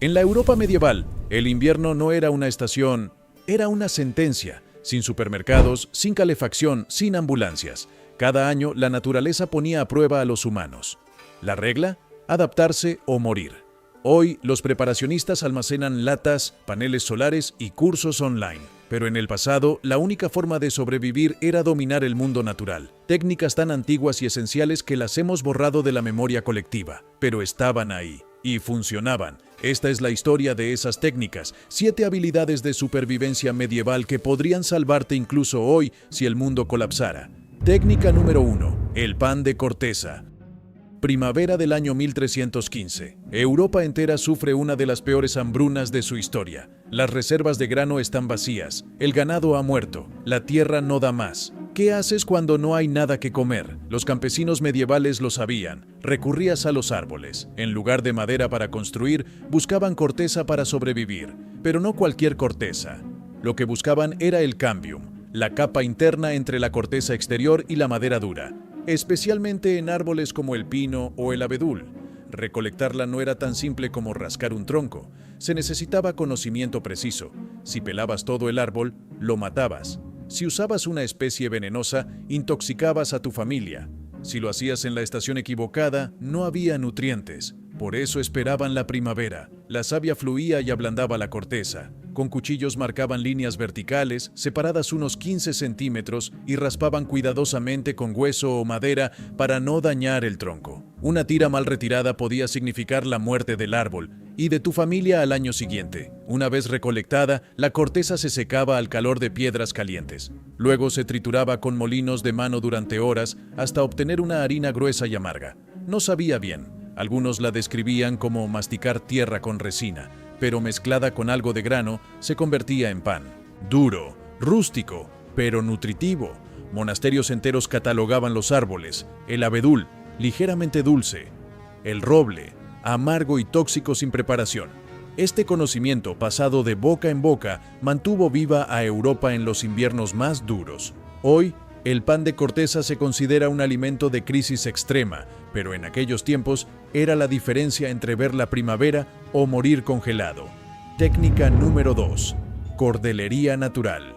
En la Europa medieval, el invierno no era una estación, era una sentencia, sin supermercados, sin calefacción, sin ambulancias. Cada año la naturaleza ponía a prueba a los humanos. La regla, adaptarse o morir. Hoy los preparacionistas almacenan latas, paneles solares y cursos online. Pero en el pasado, la única forma de sobrevivir era dominar el mundo natural. Técnicas tan antiguas y esenciales que las hemos borrado de la memoria colectiva, pero estaban ahí y funcionaban. Esta es la historia de esas técnicas, 7 habilidades de supervivencia medieval que podrían salvarte incluso hoy si el mundo colapsara. Técnica número 1. El pan de corteza. Primavera del año 1315. Europa entera sufre una de las peores hambrunas de su historia. Las reservas de grano están vacías, el ganado ha muerto, la tierra no da más. ¿Qué haces cuando no hay nada que comer? Los campesinos medievales lo sabían. Recurrías a los árboles. En lugar de madera para construir, buscaban corteza para sobrevivir. Pero no cualquier corteza. Lo que buscaban era el cambium, la capa interna entre la corteza exterior y la madera dura, especialmente en árboles como el pino o el abedul. Recolectarla no era tan simple como rascar un tronco. Se necesitaba conocimiento preciso. Si pelabas todo el árbol, lo matabas. Si usabas una especie venenosa, intoxicabas a tu familia. Si lo hacías en la estación equivocada, no había nutrientes. Por eso esperaban la primavera. La savia fluía y ablandaba la corteza. Con cuchillos marcaban líneas verticales, separadas unos 15 centímetros, y raspaban cuidadosamente con hueso o madera para no dañar el tronco. Una tira mal retirada podía significar la muerte del árbol y de tu familia al año siguiente. Una vez recolectada, la corteza se secaba al calor de piedras calientes. Luego se trituraba con molinos de mano durante horas hasta obtener una harina gruesa y amarga. No sabía bien. Algunos la describían como masticar tierra con resina, pero mezclada con algo de grano, se convertía en pan. Duro, rústico, pero nutritivo. Monasterios enteros catalogaban los árboles: el abedul, ligeramente dulce; el roble, amargo y tóxico sin preparación. Este conocimiento, pasado de boca en boca, mantuvo viva a Europa en los inviernos más duros. Hoy, el pan de corteza se considera un alimento de crisis extrema, pero en aquellos tiempos era la diferencia entre ver la primavera o morir congelado. Técnica número 2. Cordelería natural.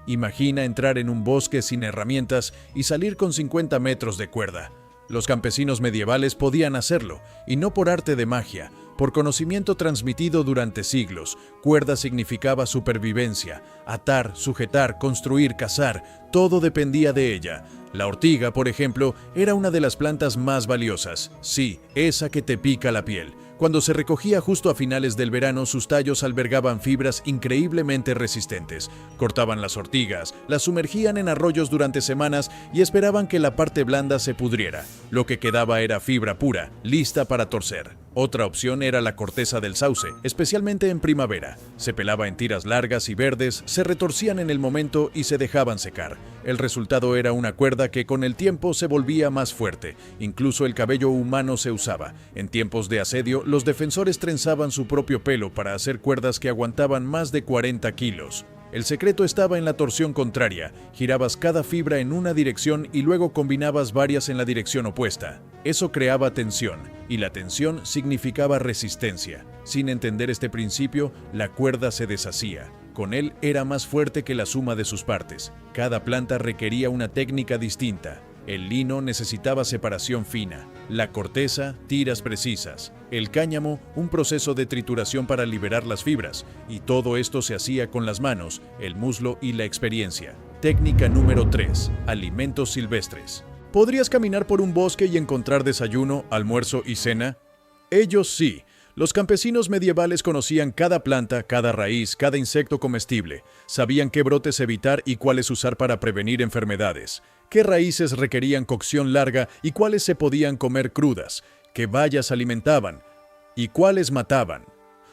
Imagina entrar en un bosque sin herramientas y salir con 50 metros de cuerda. Los campesinos medievales podían hacerlo, y no por arte de magia, por conocimiento transmitido durante siglos. Cuerda significaba supervivencia. Atar, sujetar, construir, cazar, todo dependía de ella. La ortiga, por ejemplo, era una de las plantas más valiosas. Sí, esa que te pica la piel. Cuando se recogía justo a finales del verano, sus tallos albergaban fibras increíblemente resistentes. Cortaban las ortigas, las sumergían en arroyos durante semanas y esperaban que la parte blanda se pudriera. Lo que quedaba era fibra pura, lista para torcer. Otra opción era la corteza del sauce, especialmente en primavera. Se pelaba en tiras largas y verdes, se retorcían en el momento y se dejaban secar. El resultado era una cuerda que con el tiempo se volvía más fuerte. Incluso el cabello humano se usaba. En tiempos de asedio, los defensores trenzaban su propio pelo para hacer cuerdas que aguantaban más de 40 kilos. El secreto estaba en la torsión contraria. Girabas cada fibra en una dirección y luego combinabas varias en la dirección opuesta. Eso creaba tensión, y la tensión significaba resistencia. Sin entender este principio, la cuerda se deshacía. Con él era más fuerte que la suma de sus partes. Cada planta requería una técnica distinta. El lino necesitaba separación fina, la corteza, tiras precisas, el cáñamo, un proceso de trituración para liberar las fibras, y todo esto se hacía con las manos, el muslo y la experiencia. Técnica número 3. Alimentos silvestres. ¿Podrías caminar por un bosque y encontrar desayuno, almuerzo y cena? Ellos sí. Los campesinos medievales conocían cada planta, cada raíz, cada insecto comestible. Sabían qué brotes evitar y cuáles usar para prevenir enfermedades. Qué raíces requerían cocción larga y cuáles se podían comer crudas. Qué bayas alimentaban y cuáles mataban.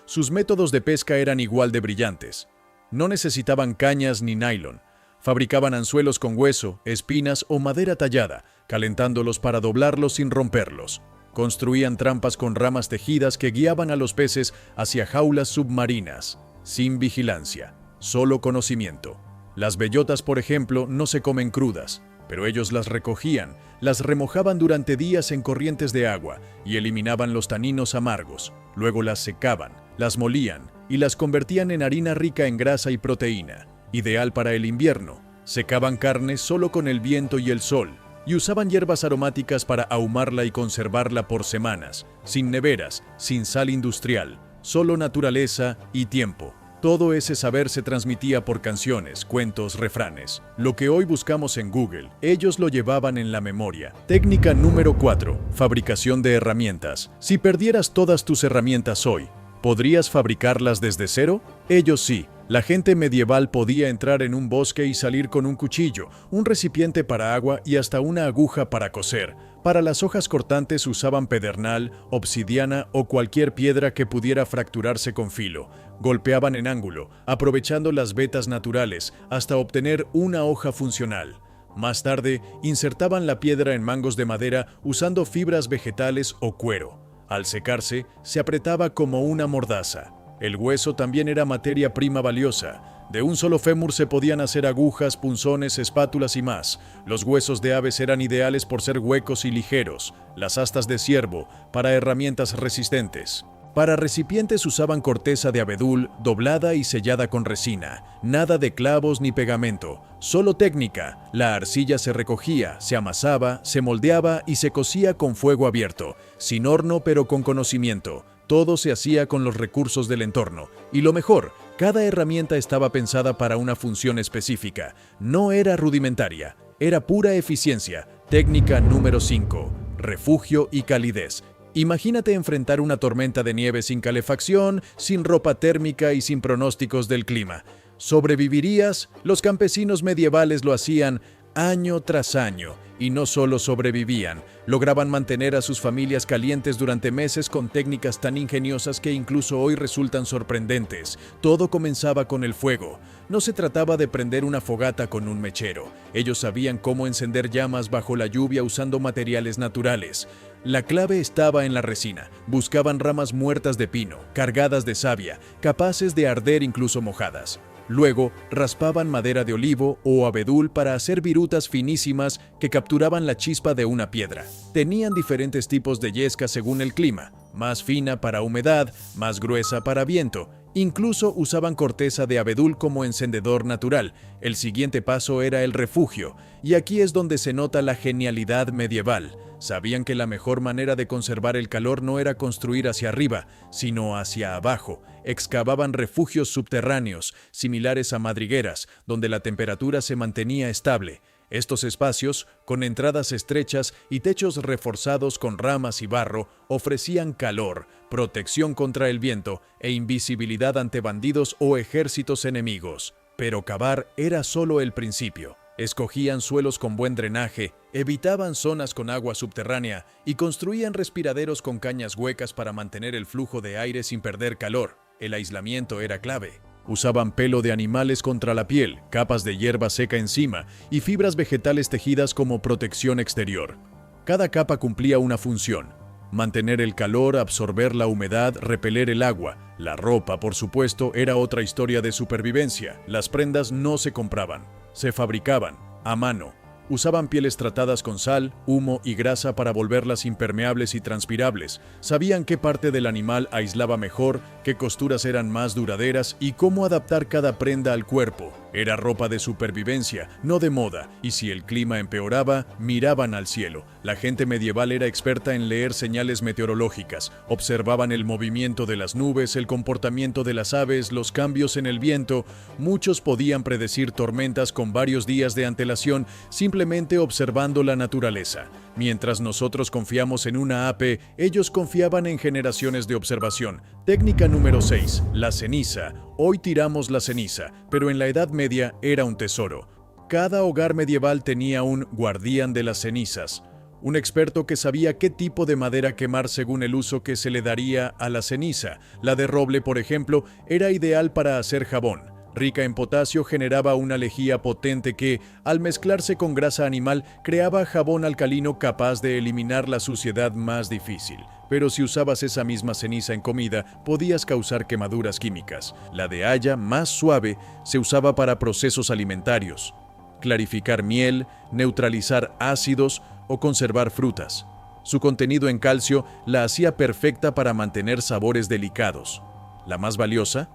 Sus métodos de pesca eran igual de brillantes. No necesitaban cañas ni nylon. Fabricaban anzuelos con hueso, espinas o madera tallada, calentándolos para doblarlos sin romperlos. Construían trampas con ramas tejidas que guiaban a los peces hacia jaulas submarinas, sin vigilancia, solo conocimiento. Las bellotas, por ejemplo, no se comen crudas. pero ellos las recogían, las remojaban durante días en corrientes de agua y eliminaban los taninos amargos. Luego las secaban, las molían y las convertían en harina rica en grasa y proteína, ideal para el invierno. Secaban carne solo con el viento y el sol, y usaban hierbas aromáticas para ahumarla y conservarla por semanas, sin neveras, sin sal industrial, solo naturaleza y tiempo. Todo ese saber se transmitía por canciones, cuentos, refranes. Lo que hoy buscamos en Google, ellos lo llevaban en la memoria. Técnica número 4. Fabricación de herramientas. Si perdieras todas tus herramientas hoy, ¿podrías fabricarlas desde cero? Ellos sí. La gente medieval podía entrar en un bosque y salir con un cuchillo, un recipiente para agua y hasta una aguja para coser. Para las hojas cortantes usaban pedernal, obsidiana o cualquier piedra que pudiera fracturarse con filo. Golpeaban en ángulo, aprovechando las vetas naturales, hasta obtener una hoja funcional. Más tarde, insertaban la piedra en mangos de madera usando fibras vegetales o cuero. Al secarse, se apretaba como una mordaza. El hueso también era materia prima valiosa. De un solo fémur se podían hacer agujas, punzones, espátulas y más. Los huesos de aves eran ideales por ser huecos y ligeros. Las astas de ciervo, para herramientas resistentes. Para recipientes usaban corteza de abedul, doblada y sellada con resina. Nada de clavos ni pegamento, solo técnica. La arcilla se recogía, se amasaba, se moldeaba y se cocía con fuego abierto. Sin horno pero con conocimiento. Todo se hacía con los recursos del entorno. Y lo mejor, cada herramienta estaba pensada para una función específica. No era rudimentaria, era pura eficiencia. Técnica número 5. Refugio y calidez. Imagínate enfrentar una tormenta de nieve sin calefacción, sin ropa térmica y sin pronósticos del clima. ¿Sobrevivirías? Los campesinos medievales lo hacían año tras año, y no solo sobrevivían, lograban mantener a sus familias calientes durante meses con técnicas tan ingeniosas que incluso hoy resultan sorprendentes. Todo comenzaba con el fuego. No se trataba de prender una fogata con un mechero. Ellos sabían cómo encender llamas bajo la lluvia usando materiales naturales. La clave estaba en la resina. Buscaban ramas muertas de pino, cargadas de savia, capaces de arder incluso mojadas. Luego, raspaban madera de olivo o abedul para hacer virutas finísimas que capturaban la chispa de una piedra. Tenían diferentes tipos de yesca según el clima, más fina para humedad, más gruesa para viento. Incluso usaban corteza de abedul como encendedor natural. El siguiente paso era el refugio, y aquí es donde se nota la genialidad medieval. Sabían que la mejor manera de conservar el calor no era construir hacia arriba, sino hacia abajo. Excavaban refugios subterráneos, similares a madrigueras, donde la temperatura se mantenía estable. Estos espacios, con entradas estrechas y techos reforzados con ramas y barro, ofrecían calor, protección contra el viento e invisibilidad ante bandidos o ejércitos enemigos. Pero cavar era solo el principio. Escogían suelos con buen drenaje, evitaban zonas con agua subterránea y construían respiraderos con cañas huecas para mantener el flujo de aire sin perder calor. El aislamiento era clave. Usaban pelo de animales contra la piel, capas de hierba seca encima y fibras vegetales tejidas como protección exterior. Cada capa cumplía una función: mantener el calor, absorber la humedad, repeler el agua. La ropa, por supuesto, era otra historia de supervivencia. Las prendas no se compraban, se fabricaban a mano. Usaban pieles tratadas con sal, humo y grasa para volverlas impermeables y transpirables. Sabían qué parte del animal aislaba mejor, qué costuras eran más duraderas y cómo adaptar cada prenda al cuerpo. Era ropa de supervivencia, no de moda, y si el clima empeoraba, miraban al cielo. La gente medieval era experta en leer señales meteorológicas. Observaban el movimiento de las nubes, el comportamiento de las aves, los cambios en el viento. Muchos podían predecir tormentas con varios días de antelación simplemente observando la naturaleza. Mientras nosotros confiamos en una AP, ellos confiaban en generaciones de observación. Técnica número 6. La ceniza. Hoy tiramos la ceniza, pero en la Edad Media era un tesoro. Cada hogar medieval tenía un guardián de las cenizas, un experto que sabía qué tipo de madera quemar según el uso que se le daría a la ceniza. La de roble, por ejemplo, era ideal para hacer jabón. Rica en potasio, generaba una lejía potente que, al mezclarse con grasa animal, creaba jabón alcalino capaz de eliminar la suciedad más difícil. Pero si usabas esa misma ceniza en comida, podías causar quemaduras químicas. La de haya, más suave, se usaba para procesos alimentarios. clarificar miel, neutralizar ácidos o conservar frutas. Su contenido en calcio la hacía perfecta para mantener sabores delicados. La más valiosa,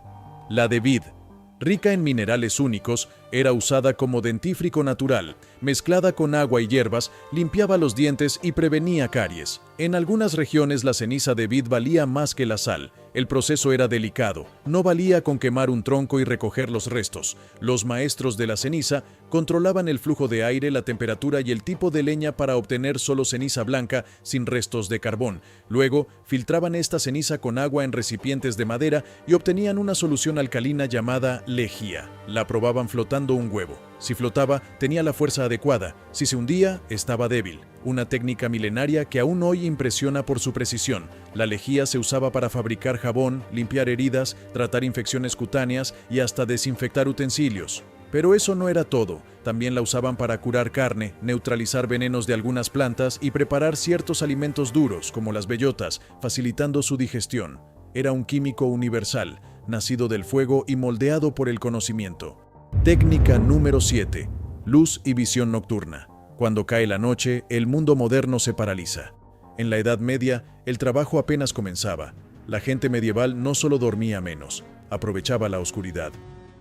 la de vid, rica en minerales únicos, era usada como dentífrico natural. Mezclada con agua y hierbas, limpiaba los dientes y prevenía caries. En algunas regiones la ceniza de vid valía más que la sal. El proceso era delicado. No valía con quemar un tronco y recoger los restos. Los maestros de la ceniza controlaban el flujo de aire, la temperatura y el tipo de leña para obtener solo ceniza blanca sin restos de carbón. Luego, filtraban esta ceniza con agua en recipientes de madera y obtenían una solución alcalina llamada lejía. La probaban flotando un huevo. Si flotaba, tenía la fuerza adecuada. Si se hundía, estaba débil. Una técnica milenaria que aún hoy impresiona por su precisión. La lejía se usaba para fabricar jabón, limpiar heridas, tratar infecciones cutáneas y hasta desinfectar utensilios. Pero eso no era todo. También la usaban para curar carne, neutralizar venenos de algunas plantas y preparar ciertos alimentos duros, como las bellotas, facilitando su digestión. Era un químico universal, nacido del fuego y moldeado por el conocimiento. Técnica número 7. Luz y visión nocturna. Cuando cae la noche, el mundo moderno se paraliza. En la Edad Media, el trabajo apenas comenzaba. La gente medieval no solo dormía menos, aprovechaba la oscuridad.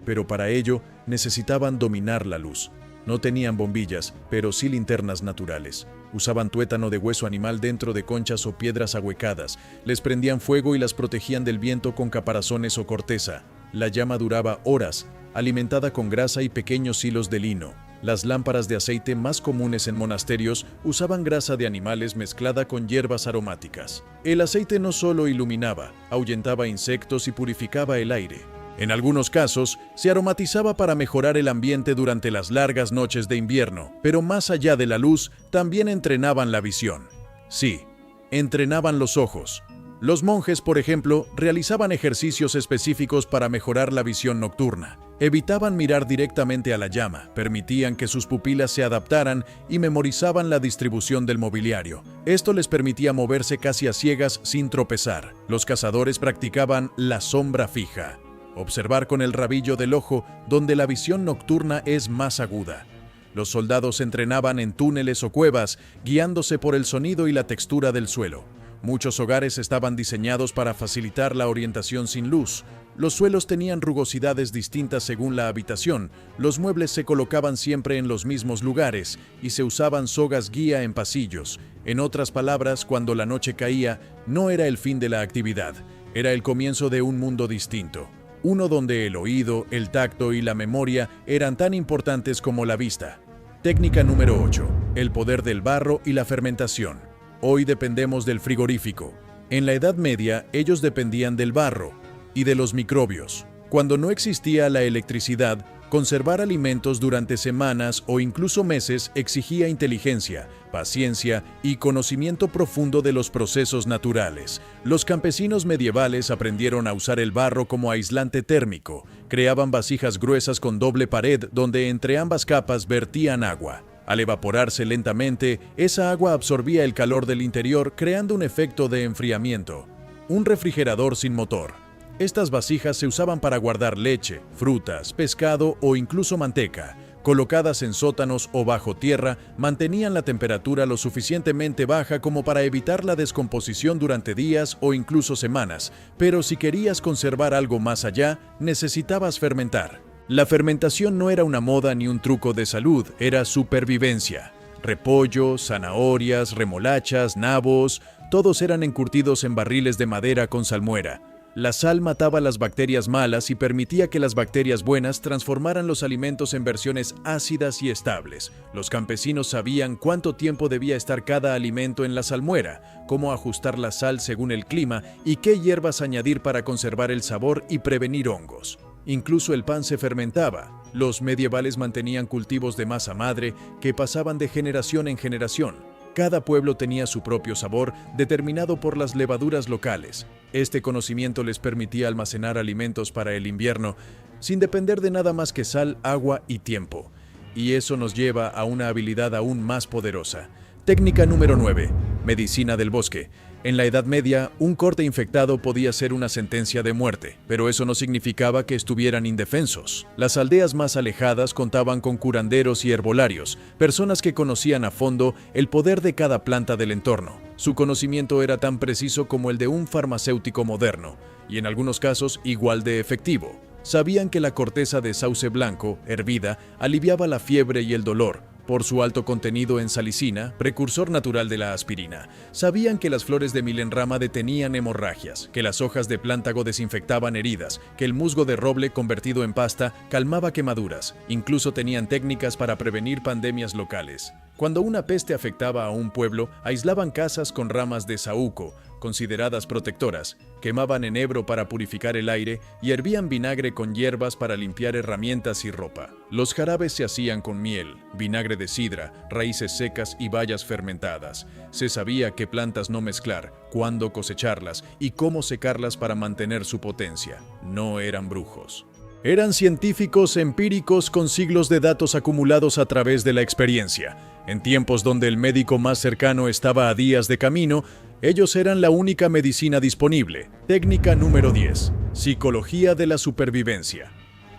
Pero para ello, necesitaban dominar la luz. No tenían bombillas, pero sí linternas naturales. Usaban tuétano de hueso animal dentro de conchas o piedras ahuecadas. Les prendían fuego y las protegían del viento con caparazones o corteza. La llama duraba horas, alimentada con grasa y pequeños hilos de lino. Las lámparas de aceite más comunes en monasterios usaban grasa de animales mezclada con hierbas aromáticas. El aceite no solo iluminaba, ahuyentaba insectos y purificaba el aire. En algunos casos, se aromatizaba para mejorar el ambiente durante las largas noches de invierno, pero más allá de la luz, también entrenaban la visión. Sí, entrenaban los ojos. Los monjes, por ejemplo, realizaban ejercicios específicos para mejorar la visión nocturna. Evitaban mirar directamente a la llama, permitían que sus pupilas se adaptaran y memorizaban la distribución del mobiliario. Esto les permitía moverse casi a ciegas sin tropezar. Los cazadores practicaban la sombra fija, observar con el rabillo del ojo, donde la visión nocturna es más aguda. Los soldados entrenaban en túneles o cuevas, guiándose por el sonido y la textura del suelo. Muchos hogares estaban diseñados para facilitar la orientación sin luz. Los suelos tenían rugosidades distintas según la habitación, los muebles se colocaban siempre en los mismos lugares y se usaban sogas guía en pasillos. En otras palabras, cuando la noche caía, no era el fin de la actividad, era el comienzo de un mundo distinto. Uno donde el oído, el tacto y la memoria eran tan importantes como la vista. Técnica número 8. El poder del barro y la fermentación. Hoy dependemos del frigorífico. En la Edad Media, ellos dependían del barro y de los microbios. Cuando no existía la electricidad, conservar alimentos durante semanas o incluso meses exigía inteligencia, paciencia y conocimiento profundo de los procesos naturales. Los campesinos medievales aprendieron a usar el barro como aislante térmico. Creaban vasijas gruesas con doble pared donde entre ambas capas vertían agua. Al evaporarse lentamente, esa agua absorbía el calor del interior, creando un efecto de enfriamiento. Un refrigerador sin motor. Estas vasijas se usaban para guardar leche, frutas, pescado o incluso manteca. Colocadas en sótanos o bajo tierra, mantenían la temperatura lo suficientemente baja como para evitar la descomposición durante días o incluso semanas. Pero si querías conservar algo más allá, necesitabas fermentar. La fermentación no era una moda ni un truco de salud, era supervivencia. Repollo, zanahorias, remolachas, nabos, todos eran encurtidos en barriles de madera con salmuera. La sal mataba las bacterias malas y permitía que las bacterias buenas transformaran los alimentos en versiones ácidas y estables. Los campesinos sabían cuánto tiempo debía estar cada alimento en la salmuera, cómo ajustar la sal según el clima y qué hierbas añadir para conservar el sabor y prevenir hongos. Incluso el pan se fermentaba. Los medievales mantenían cultivos de masa madre que pasaban de generación en generación. Cada pueblo tenía su propio sabor, determinado por las levaduras locales. Este conocimiento les permitía almacenar alimentos para el invierno, sin depender de nada más que sal, agua y tiempo. Y eso nos lleva a una habilidad aún más poderosa. Técnica número 9. Medicina del bosque. En la Edad Media, un corte infectado podía ser una sentencia de muerte, pero eso no significaba que estuvieran indefensos. Las aldeas más alejadas contaban con curanderos y herbolarios, personas que conocían a fondo el poder de cada planta del entorno. Su conocimiento era tan preciso como el de un farmacéutico moderno, y en algunos casos igual de efectivo. Sabían que la corteza de sauce blanco, hervida, aliviaba la fiebre y el dolor, por su alto contenido en salicina, precursor natural de la aspirina. Sabían que las flores de milenrama detenían hemorragias, que las hojas de plántago desinfectaban heridas, que el musgo de roble convertido en pasta calmaba quemaduras. Incluso tenían técnicas para prevenir pandemias locales. Cuando una peste afectaba a un pueblo, aislaban casas con ramas de saúco, consideradas protectoras, quemaban enebro para purificar el aire y hervían vinagre con hierbas para limpiar herramientas y ropa. Los jarabes se hacían con miel, vinagre de sidra, raíces secas y bayas fermentadas. Se sabía qué plantas no mezclar, cuándo cosecharlas y cómo secarlas para mantener su potencia. No eran brujos. Eran científicos empíricos con siglos de datos acumulados a través de la experiencia. En tiempos donde el médico más cercano estaba a días de camino, ellos eran la única medicina disponible. Técnica número 10. Psicología de la supervivencia.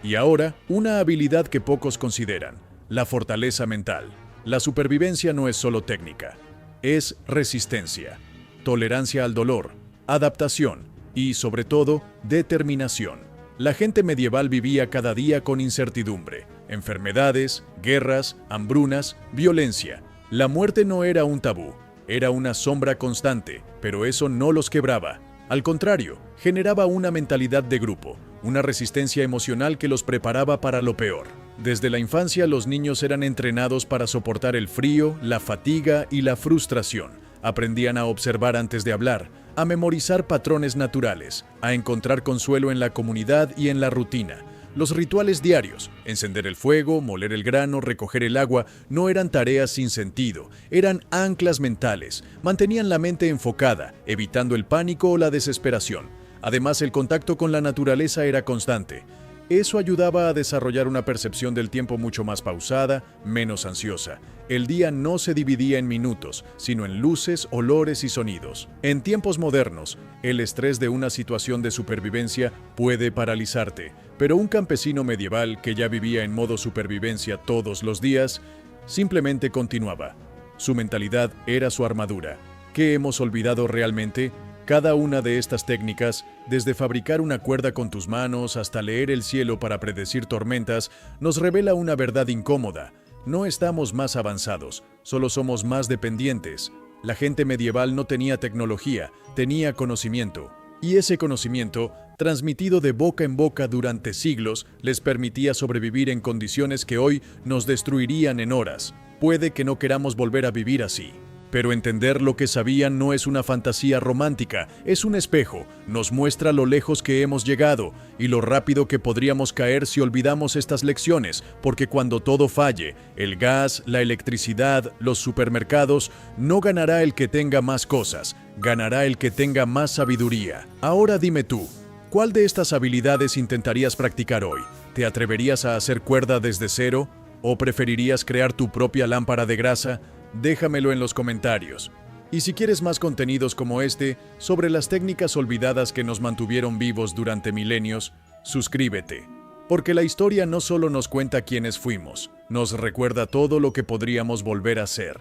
Y ahora, una habilidad que pocos consideran: la fortaleza mental. La supervivencia no es solo técnica, es resistencia, tolerancia al dolor, adaptación y, sobre todo, determinación. La gente medieval vivía cada día con incertidumbre, enfermedades, guerras, hambrunas, violencia. La muerte no era un tabú, era una sombra constante, pero eso no los quebraba. Al contrario, generaba una mentalidad de grupo, una resistencia emocional que los preparaba para lo peor. Desde la infancia, los niños eran entrenados para soportar el frío, la fatiga y la frustración. Aprendían a observar antes de hablar, a memorizar patrones naturales, a encontrar consuelo en la comunidad y en la rutina. Los rituales diarios, encender el fuego, moler el grano, recoger el agua, no eran tareas sin sentido, eran anclas mentales, mantenían la mente enfocada, evitando el pánico o la desesperación. Además, el contacto con la naturaleza era constante. Eso ayudaba a desarrollar una percepción del tiempo mucho más pausada, menos ansiosa. El día no se dividía en minutos, sino en luces, olores y sonidos. En tiempos modernos, el estrés de una situación de supervivencia puede paralizarte, pero un campesino medieval que ya vivía en modo supervivencia todos los días, simplemente continuaba. Su mentalidad era su armadura. ¿Qué hemos olvidado realmente? Cada una de estas técnicas, desde fabricar una cuerda con tus manos hasta leer el cielo para predecir tormentas, nos revela una verdad incómoda. No estamos más avanzados, solo somos más dependientes. La gente medieval no tenía tecnología, tenía conocimiento. Y ese conocimiento, transmitido de boca en boca durante siglos, les permitía sobrevivir en condiciones que hoy nos destruirían en horas. Puede que no queramos volver a vivir así. Pero entender lo que sabían no es una fantasía romántica, es un espejo, nos muestra lo lejos que hemos llegado y lo rápido que podríamos caer si olvidamos estas lecciones, porque cuando todo falle, el gas, la electricidad, los supermercados, no ganará el que tenga más cosas, ganará el que tenga más sabiduría. Ahora dime tú, ¿cuál de estas habilidades intentarías practicar hoy? ¿Te atreverías a hacer cuerda desde cero? ¿O preferirías crear tu propia lámpara de grasa? Déjamelo en los comentarios. Y si quieres más contenidos como este, sobre las técnicas olvidadas que nos mantuvieron vivos durante milenios, suscríbete. Porque la historia no solo nos cuenta quiénes fuimos, nos recuerda todo lo que podríamos volver a ser.